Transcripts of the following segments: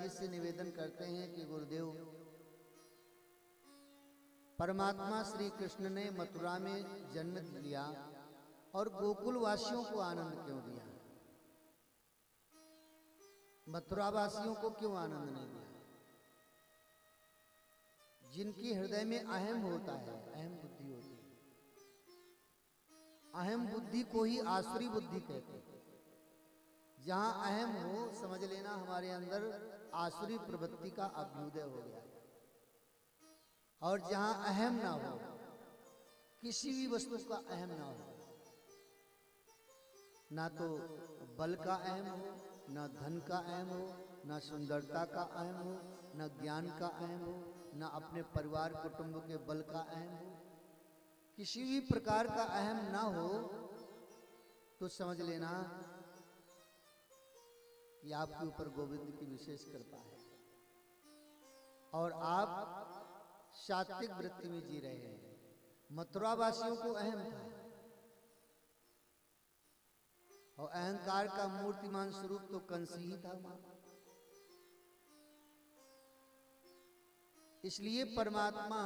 जी से निवेदन करते हैं कि गुरुदेव, परमात्मा श्री कृष्ण ने मथुरा में जन्म लिया और गोकुल वासियों को आनंद क्यों दिया? मथुरा वासियों को क्यों आनंद नहीं दिया? जिनकी हृदय में अहम होता है, अहम बुद्धि होती है, अहम बुद्धि को ही आसुरी बुद्धि कहते हैं। जहां अहम हो, समझ लेना हमारे अंदर आसुरी प्रवृत्ति का अभ्युदय हो गया। और जहां अहम ना हो, किसी भी वस्तु का अहम ना हो, ना तो बल का अहम हो, ना धन का अहम हो, ना सुंदरता का अहम हो, ना ज्ञान का अहम हो, ना अपने परिवार कुटुंब के बल का अहम हो, किसी भी प्रकार का अहम ना हो, तो समझ लेना कि आपके ऊपर गोविंद की विशेष कृपा है और आप सात्विक वृत्ति में जी रहे हैं। मथुरा वासियों को अहम था और अहंकार का मूर्तिमान स्वरूप तो कंस ही था। इसलिए परमात्मा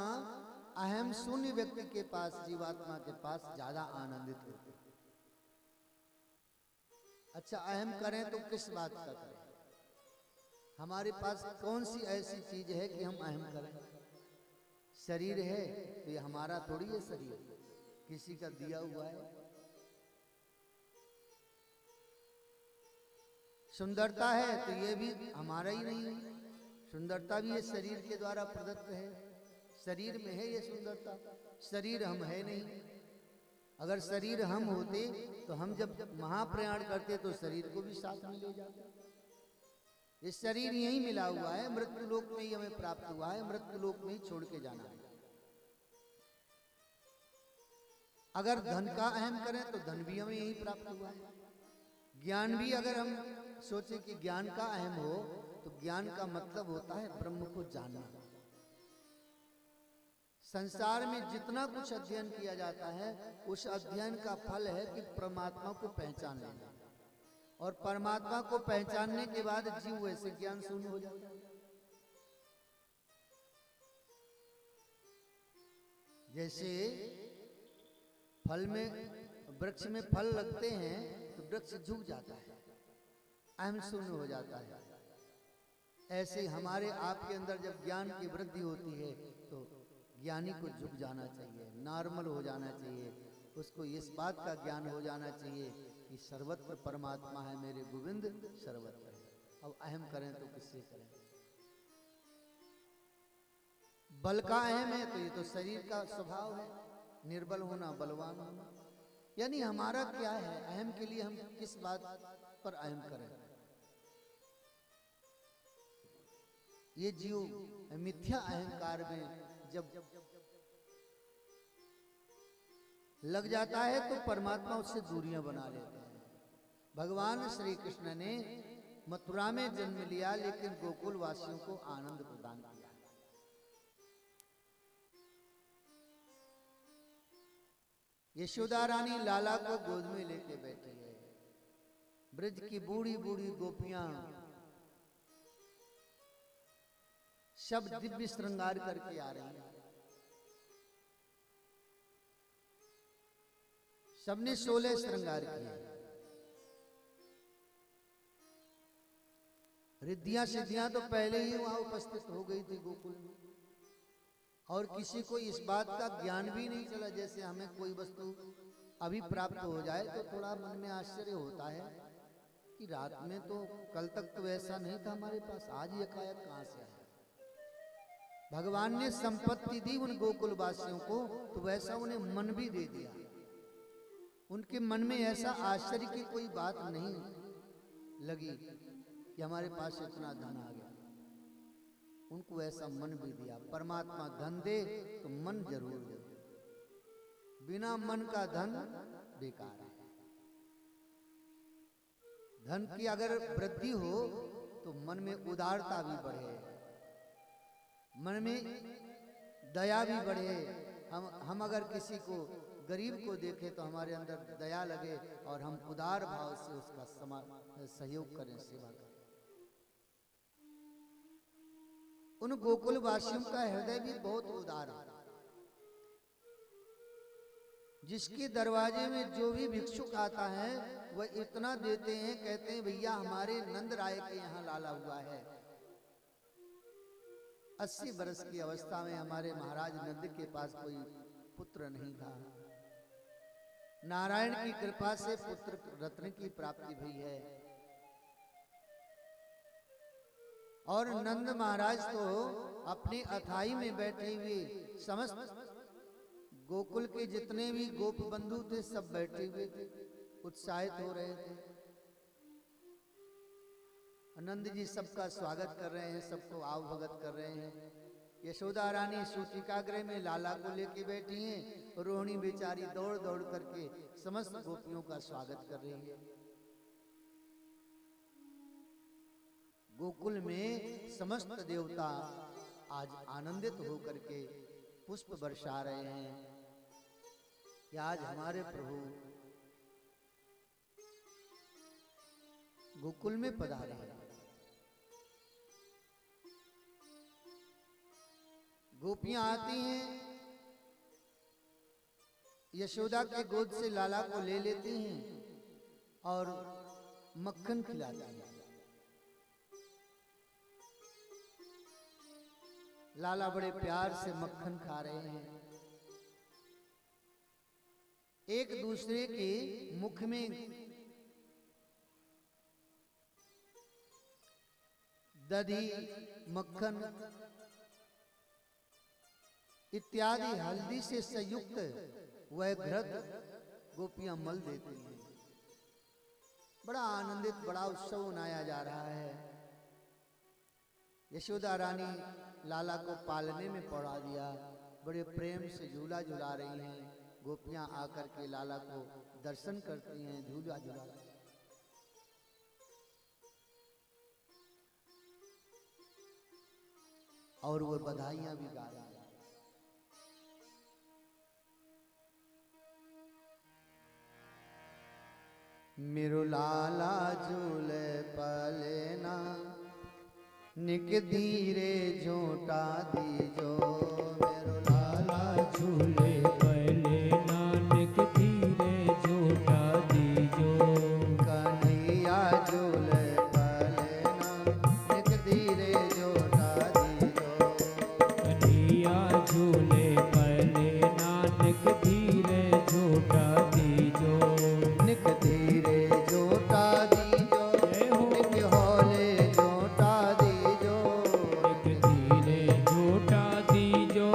अहम शून्य व्यक्ति के पास, जीवात्मा के पास ज्यादा आनंदित होते। अच्छा, अहम करें तो किस बात का करें? हमारे पास कौन सी ऐसी चीज है कि हम अहम करें? शरीर है तो ये हमारा थोड़ी है, शरीर किसी का दिया हुआ है। सुंदरता है तो ये भी हमारा ही नहीं है, सुंदरता भी ये शरीर के द्वारा प्रदत्त है। शरीर में है ये सुंदरता, शरीर हम है नहीं। अगर शरीर हम होते तो हम जब महाप्रयाण करते तो शरीर को भी साथ में ले जाते। ये शरीर यही मिला हुआ है, मृत्यु लोक में ही हमें प्राप्त हुआ है, मृत्यु लोक में ही छोड़ के जाना है। अगर धन का अहम करें तो धन भी हमें यही प्राप्त हुआ है। ज्ञान भी अगर हम सोचे कि ज्ञान का अहम हो तो ज्ञान का मतलब होता है ब्रह्म को जानना। संसार में जितना कुछ अध्ययन किया जाता है उस अध्ययन का फल है कि परमात्मा को पहचान लेना, और परमात्मा को पहचानने के बाद जीव वैसे ज्ञान शून्य हो जाता है। जैसे फल में, वृक्ष में फल लगते हैं तो वृक्ष झुक जाता है, अहम शून्य हो जाता है। ऐसे हमारे आपके अंदर जब ज्ञान की वृद्धि होती है तो ज्ञानी को झुक जाना चाहिए, नॉर्मल हो जाना चाहिए। उसको इस बात का ज्ञान हो जाना चाहिए कि सर्वत्र परमात्मा है, मेरे गोविंद सर्वत्र है। अब अहम करें तो किससे करें? बल का अहम है तो ये तो शरीर का स्वभाव है, निर्बल होना, बलवान होना। यानी हमारा क्या है? अहम के लिए हम किस बात पर अहम करें? ये जीव मिथ्या अहंकार में जब लग जाता है तो परमात्मा उससे दूरियां बना लेते हैं। भगवान श्री कृष्ण ने मथुरा में जन्म लिया लेकिन गोकुल वासियों को आनंद प्रदान किया। यशोदा रानी लाला को गोद में लेके बैठी है। ब्रज की बूढ़ी बूढ़ी गोपियां सब दिव्य श्रृंगार करके आ रही हैं। सबने 16 श्रृंगार किए। रिद्धियां सिद्धियां तो पहले ही वहां उपस्थित हो गई थी गोकुल में, और किसी को इस बात का ज्ञान भी नहीं चला। जैसे हमें कोई वस्तु अभी प्राप्त हो जाए तो थोड़ा मन में आश्चर्य होता है कि रात में तो कल तक तो ऐसा नहीं था हमारे पास, आज ये एकाएक कहां से आया। भगवान ने संपत्ति दी उन गोकुल वासियों को तो वैसा उन्हें मन भी दे दिया। उनके मन में ऐसा आश्चर्य की कोई बात नहीं लगी कि हमारे पास इतना धन आ गया। उनको ऐसा मन भी दिया। परमात्मा धन दे तो मन जरूर दे, बिना मन का धन बेकार है। धन की अगर वृद्धि हो तो मन में उदारता भी बढ़े, मन में दया भी बढ़े। हम अगर किसी को गरीब को देखें तो हमारे अंदर दया लगे और हम उदार भाव से उसका सहयोग करें, सेवा करें। उन गोकुल वासियों का हृदय भी बहुत उदार है। जिसके दरवाजे में जो भी भिक्षुक आता है वह इतना देते हैं, कहते हैं भैया हमारे नंद राय के यहाँ लाला हुआ है। 80 वर्ष की अवस्था में हमारे महाराज नंद के पास कोई पुत्र नहीं था। नारायण की कृपा से पुत्र रत्न की प्राप्ति हुई है। और नंद महाराज तो अपनी अथाई में बैठे हुए समस्त गोकुल के जितने भी गोप बंधु थे सब बैठे हुए थे, उत्साहित हो रहे थे। आनंद जी सबका स्वागत कर रहे हैं, सबको आवभगत कर रहे हैं। यशोदा रानी सूतिकागृह में लाला को लेके बैठी हैं। रोहिणी बेचारी दौड़ दौड़ करके समस्त गोपियों का स्वागत कर रही है। गोकुल में समस्त देवता आज आनंदित होकर के पुष्प बरसा रहे हैं कि आज हमारे प्रभु गोकुल में पधारे हैं। गोपियां आती हैं, यशोदा के गोद से लाला को ले लेती हैं और मक्खन खिलाती हैं। लाला बड़े प्यार से मक्खन खा रहे हैं। एक दूसरे के मुख में दही, मक्खन इत्यादि हल्दी से संयुक्त वह घृत गोपियां मल देती हैं। बड़ा आनंदित, बड़ा उत्सव मनाया जा रहा है। यशोदा रानी लाला को पालने में पड़ा दिया, बड़े प्रेम से झूला झुला रही हैं। गोपियां आकर के लाला को दर्शन करती हैं, झूला झुला और वो बधाइयां भी गा रही हैं। मेरो लाला झूले पलेना, निक धीरे झोटा दीजो। मेरो लाला झूले पलेना, निक धीरे झोटा दीजो। कन्हैया झूले पलेना, निक धीरे झोटा दीजो। कन्हैया झूले पलेना, निक धीरे झोटा दीजो। निक धीरे झोटा दीजो, निक हौले झोटा दीजो। निक धीरे झोटा दीजो,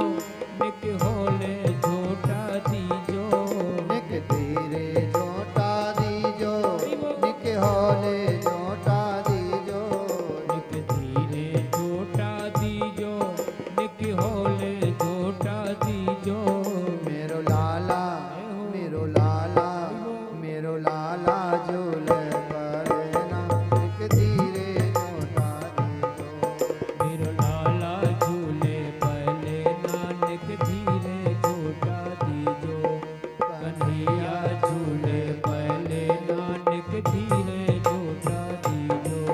निक हौले झोटा दीजो। निक धीरे झोटा दीजो, निक हौले झोटा दीजो। निक धीरे झोटा दीजो, निक हौले झोटा दीजो। मेरो लाला, मेरो लाला, मेरो लाला झूले पलेना, निक धीरे झोटा दीजो। मेरो लाला झूले पलेना, निक धीरे झोटा दीजो। कन्हैया झूले पलेना, निक धीरे झोटा दीजो।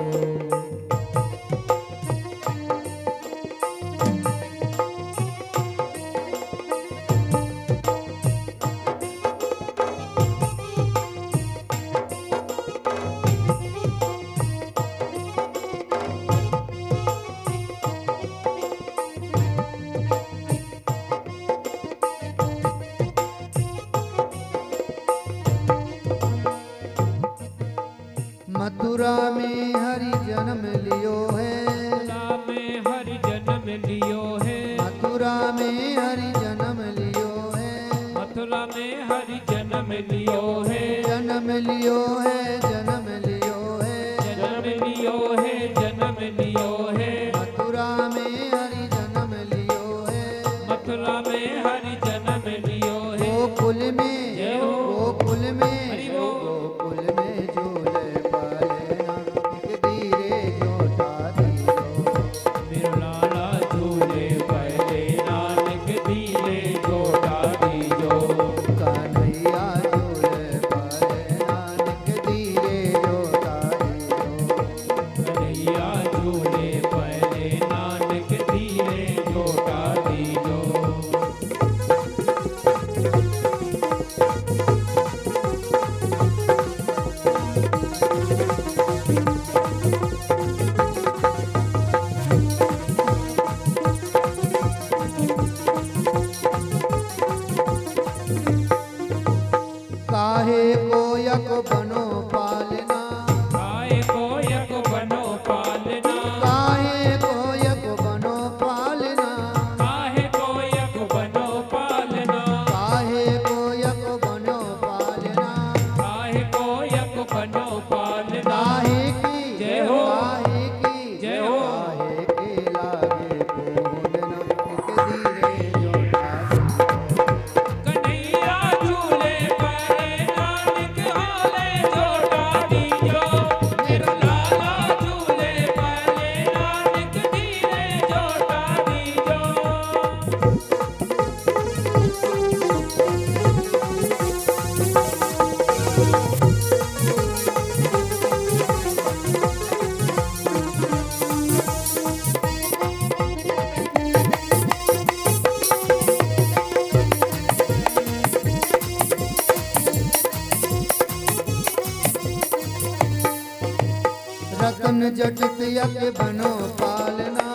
मथुरा में हरि जन्म लियो है। मथुरा में हरि जन्म लियो है। मथुरा में हरि जन्म लियो है। मथुरा में हरि जन्म लियो है। जन्म लियो है, जन्म लियो है। जन्म लियो है, जन्म लियो है। मथुरा में हरि जन्म लियो है। मथुरा में हरि जन्म लियो है। गोकुल में, जय हो। गोकुल में, हरि बोल। गोकुल में झूले पलेना, निक धीरे झोटा दीजो। मेरो लाला झूले पलेना, निक धीरे झोटा दीजो। कन्हैया झूले पलेना, निक धीरे जटित यक बनो पालना,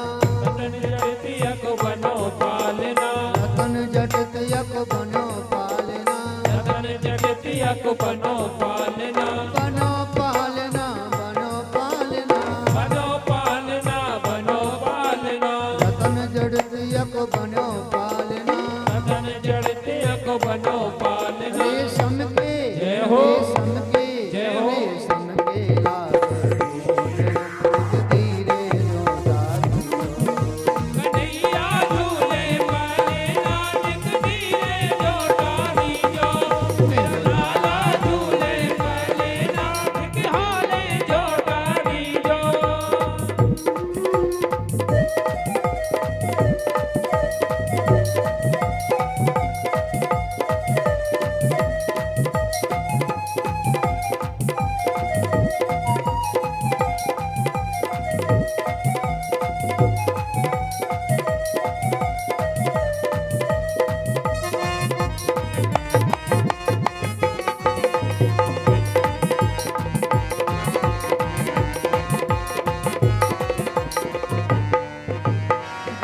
रतन जटित यक बनो पालना, रतन जटित यक बनो पालना, रतन जटित यक बनो पालना, बनो पालना, बनो पालना, बनो पालना, बनो पालना, रतन जटित यक बनो पालना, रतन जटित यक बनो पालना। रेशम के, जय हो, रेशम के, जय हो। रेशम के धीरे जो दादी कन्हैया झूले पाले नानक धीरे जो डाली जो, मेरा लाला झूले पाले नानक हाले जो डाली जो।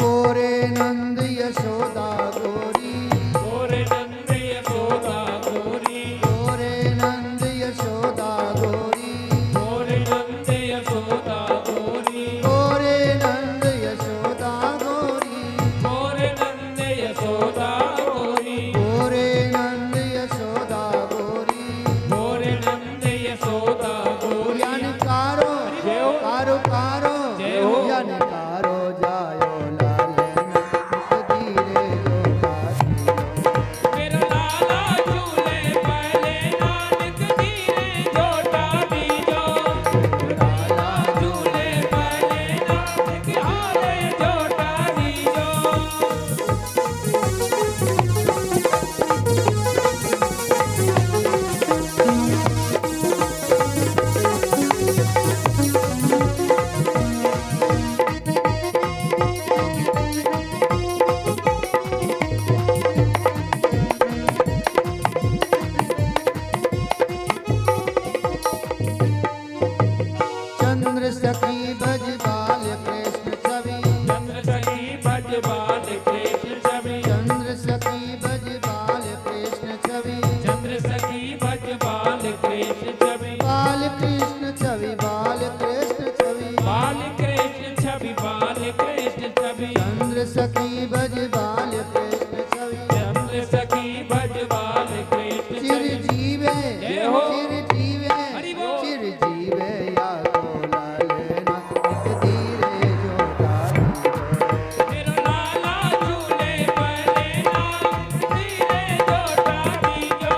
गोरे नंद यशोदा गोरी, गोरे नंद यशोदा गोरी, गोरे नंद यशोदा गोरी, गोरे नंद यशोदा गोरी, गोरे नंद यशोदा गोरी, गोरे नंद यशोदा गोरी, गोरे नंद यशोदा गोरी, गोरे नंद यशोदा गोरी। यानी कारो जय हो। कारो कारो जय हो। यानी कारो जायो लालन धीरे जो दादी मेरा लाला झूले पाले नानक धीरे जो डाली जो, लाला झूले पाले नानक हाले जो डाली जो। चंद्र सखी भज बाल कृष्ण छवि, चंद्र सखी भज बाल कृष्ण छवि, चंद्र सखी भज बाल कृष्ण छवि, चंद्र सखी भज बाल कृष्ण छवि, बाल कृष्ण छवि, बाल कृष्ण छवि, बाल कृष्ण छवि, बाल कृष्ण छवि, चंद्र सखी भज बाल कृष्ण छवि, चंद्र सखी भज बाल कृष्ण चिर छवि। जीवे, जय हो। चिर जीवे, हरि बोल। चिर जीवे या तो लालेना धीरे जो दादी मेरा लाला झूले पाले नानक धीरे जो डाली जो,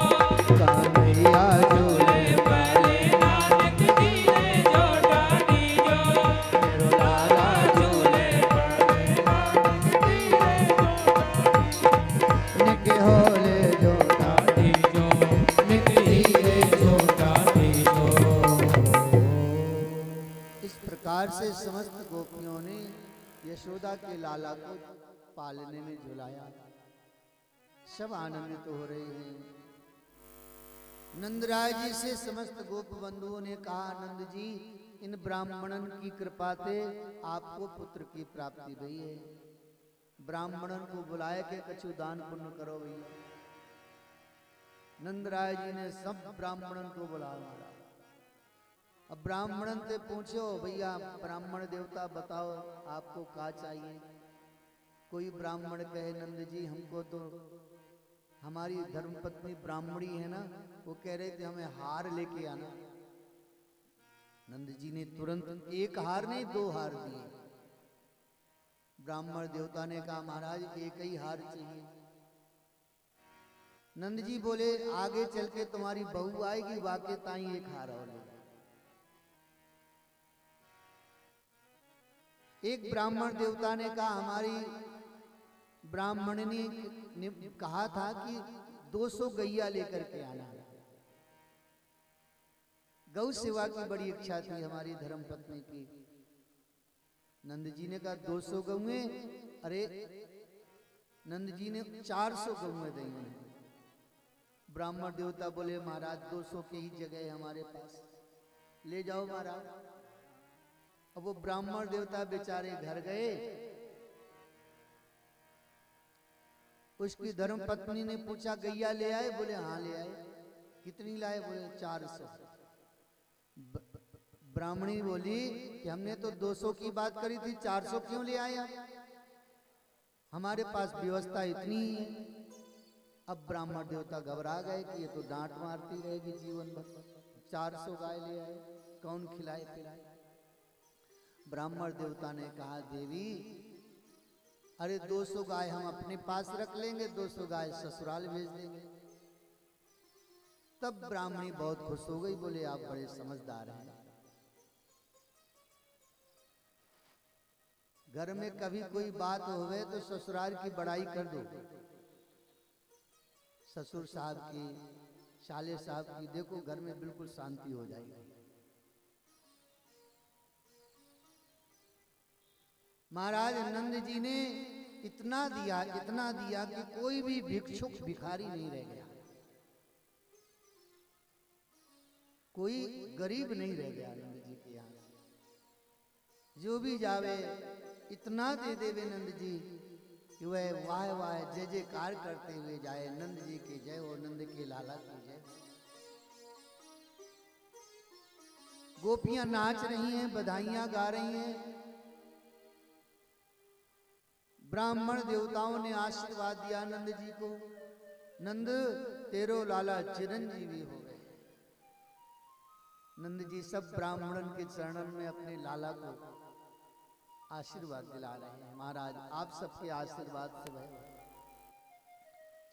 कान्हैया झूले पाले नानक धीरे जो डाली जो, मेरो लाला झूले पाले नानक धीरे जो निक होले जो डाली जो, निक धीरे जो डाली जो। इस प्रकार से समस्त गोपियों ने यशोदा के लाला को पालने में झुलाया। सब आनंदित हो रहे हैं। नंदराय जी से समस्त गोप बंधुओं ने कहा, नंद जी इन ब्राह्मणन की कृपा से आपको पुत्र की प्राप्ति हुई है। ब्राह्मणन को बुलाया कि कछु दान पुण्य करो भैया। नंदराय जी ने सब ब्राह्मणन को बुलाया। अब ब्राह्मणन से पूछो, भैया ब्राह्मण देवता बताओ आपको क्या चाहिए। कोई ब्राह्मण कहे, नंद जी हमको तो हमारी धर्मपत्नी ब्राह्मणी है ना, वो कह रहे थे हमें हार लेके आना। नंद जी ने तुरंत एक हार नहीं 2 हार दिए। ब्राह्मण देवता ने कहा, महाराज एक ही हार चाहिए। नंद जी बोले, आगे चल के तुम्हारी बहू आएगी, वाके ताई एक हार और ले। एक ब्राह्मण देवता ने कहा, हमारी ब्राह्मणी ने कहा था कि 200 गैया लेकर के आना। गौ सेवा की बड़ी इच्छा थी हमारी धर्म पत्नी की। नंद जी ने कहा 200 गौएं, अरे नंद जी ने 400 गौएं दी हैं। ब्राह्मण देवता बोले, महाराज 200 की ही जगह है हमारे पास, ले जाओ महाराज। अब वो ब्राह्मण देवता बेचारे घर गए। उसकी धर्म पत्नी ने पूछा गैया ले आए? बोले हाँ ले आए। कितनी लाए? बोले 400। ब्राह्मणी बोली कि हमने तो 200 की बात करी थी, 400 क्यों ले आए आप? हमारे पास व्यवस्था इतनी ही है। अब ब्राह्मण देवता घबरा गए कि ये तो डांट मारती रहेगी जीवन भर। 400 गाय ले आए, कौन खिलाए पिलाए? ब्राह्मण देवता ने कहा देवी अरे 200 गाय हम अपने पास रख लेंगे, 200 गाय ससुराल भेज देंगे। तब ब्राह्मणी बहुत खुश हो गई, बोले आप बड़े समझदार हैं। घर में कभी कोई बात होवे तो ससुराल की बड़ाई कर दो, ससुर साहब की, साले साहब की, देखो घर में बिल्कुल शांति हो जाएगी। महाराज नंद जी ने इतना दिया कि कोई भी भिक्षुक भिखारी नहीं रह गया, कोई गरीब नहीं रह गया नंद जी के यहाँ। जो भी जावे इतना दे देवे नंद जी कि वह वाह वाह जय जयकार करते हुए जाए, नंद जी की जय हो, नंद के लाला की जय। गोपियां नाच रही हैं, बधाइयां गा रही हैं। ब्राह्मण देवताओं ने आशीर्वाद दिया नंद जी को, नंद तेरो लाला चिरंजीवी हो गए। नंद जी सब ब्राह्मणन के चरणन में अपने लाला को आशीर्वाद दिला रहे हैं। महाराज आप सबके आशीर्वाद से वह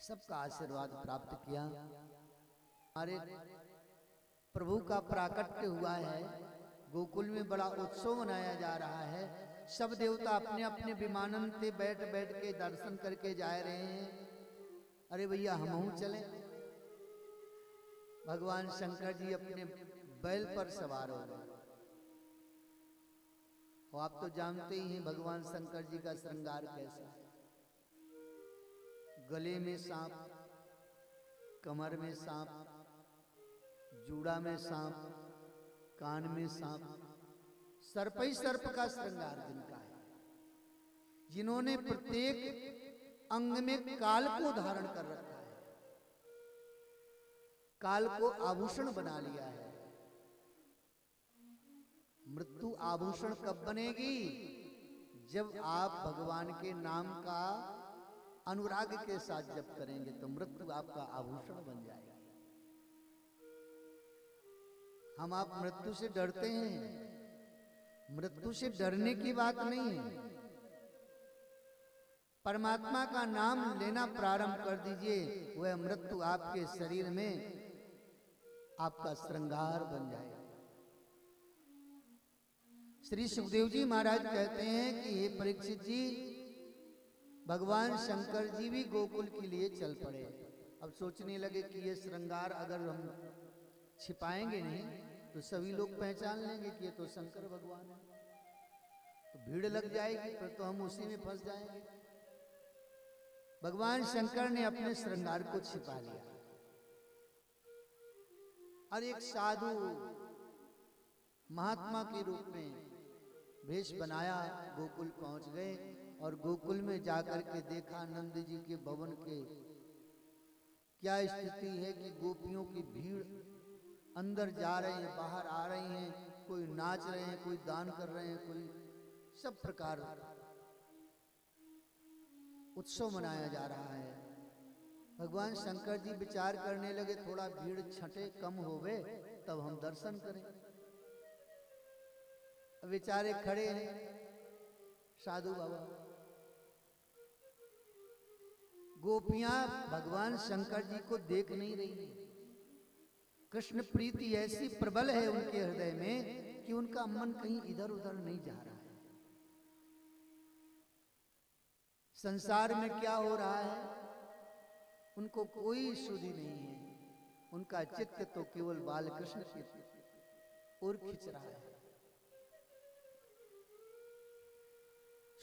सबका आशीर्वाद प्राप्त किया। हमारे प्रभु का प्राकट्य हुआ है, गोकुल में बड़ा उत्सव मनाया जा रहा है। सब देवता अपने अपने विमानन से बैठ बैठ के दर्शन करके जा रहे हैं। अरे भैया हम चले। भगवान शंकर जी अपने बैल पर सवार हो गए। और आप तो जानते ही हैं भगवान शंकर जी का श्रृंगार कैसा है। गले में सांप, कमर में सांप, जूड़ा में सांप, कान में सांप, सर्प ही सर्प का श्रृंगार जिनका है, जिन्होंने प्रत्येक अंग में काल को धारण कर रखा है, काल को आभूषण बना लिया है। मृत्यु आभूषण कब बनेगी? जब आप भगवान के नाम का अनुराग के साथ जप करेंगे तो मृत्यु आपका आभूषण बन जाएगा। हम आप मृत्यु से डरते हैं, मृत्यु से डरने की बात नहीं है। परमात्मा का नाम लेना प्रारंभ कर दीजिए, वह मृत्यु आपके शरीर में आपका श्रृंगार बन जाएगा। श्री सुखदेव जी महाराज कहते हैं कि हे परीक्षित जी, भगवान शंकर जी भी गोकुल के लिए चल पड़े। अब सोचने लगे कि ये श्रृंगार अगर हम छिपाएंगे नहीं तो सभी लोग पहचान लेंगे कि ये तो शंकर भगवान है, तो भीड़ लग जाएगी, फिर तो हम उसी में फंस जाएंगे। भगवान शंकर ने अपने श्रृंगार को छिपा लिया और एक साधु महात्मा के रूप में वेश बनाया, गोकुल पहुंच गए। और गोकुल में जाकर के देखा नंद जी के भवन के क्या स्थिति है कि गोपियों की भीड़ अंदर जा रहे हैं, बाहर आ रही हैं, कोई नाच रहे हैं, कोई दान कर रहे हैं, कोई सब प्रकार उत्सव मनाया जा रहा है। भगवान शंकर जी विचार करने लगे थोड़ा भीड़ छटे कम होवे तब हम दर्शन करें। बेचारे खड़े हैं साधु बाबा, गोपियां भगवान शंकर जी को देख नहीं रही। कृष्ण प्रीति ऐसी प्रबल है उनके हृदय में कि उनका मन कहीं इधर उधर नहीं जा रहा है। संसार में क्या हो रहा है उनको कोई सुधि नहीं है। उनका चित्त तो केवल बाल कृष्ण की ओर खिंच रहा है।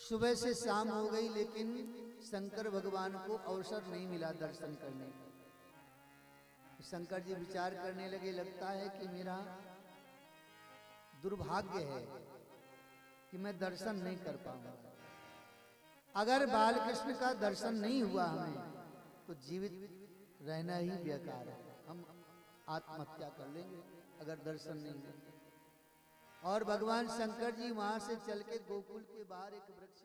सुबह से शाम हो गई लेकिन शंकर भगवान को अवसर नहीं मिला दर्शन करने का। शंकर जी विचार करने लगे, लगता है कि मेरा दुर्भाग्य है कि मैं दर्शन नहीं कर पाऊंगा। अगर बालकृष्ण का दर्शन नहीं हुआ हमें तो जीवित रहना ही बेकार है, हम आत्महत्या कर लेंगे अगर दर्शन नहीं हुआ। और भगवान शंकर जी वहां से चल के गोकुल के बाहर एक वृक्ष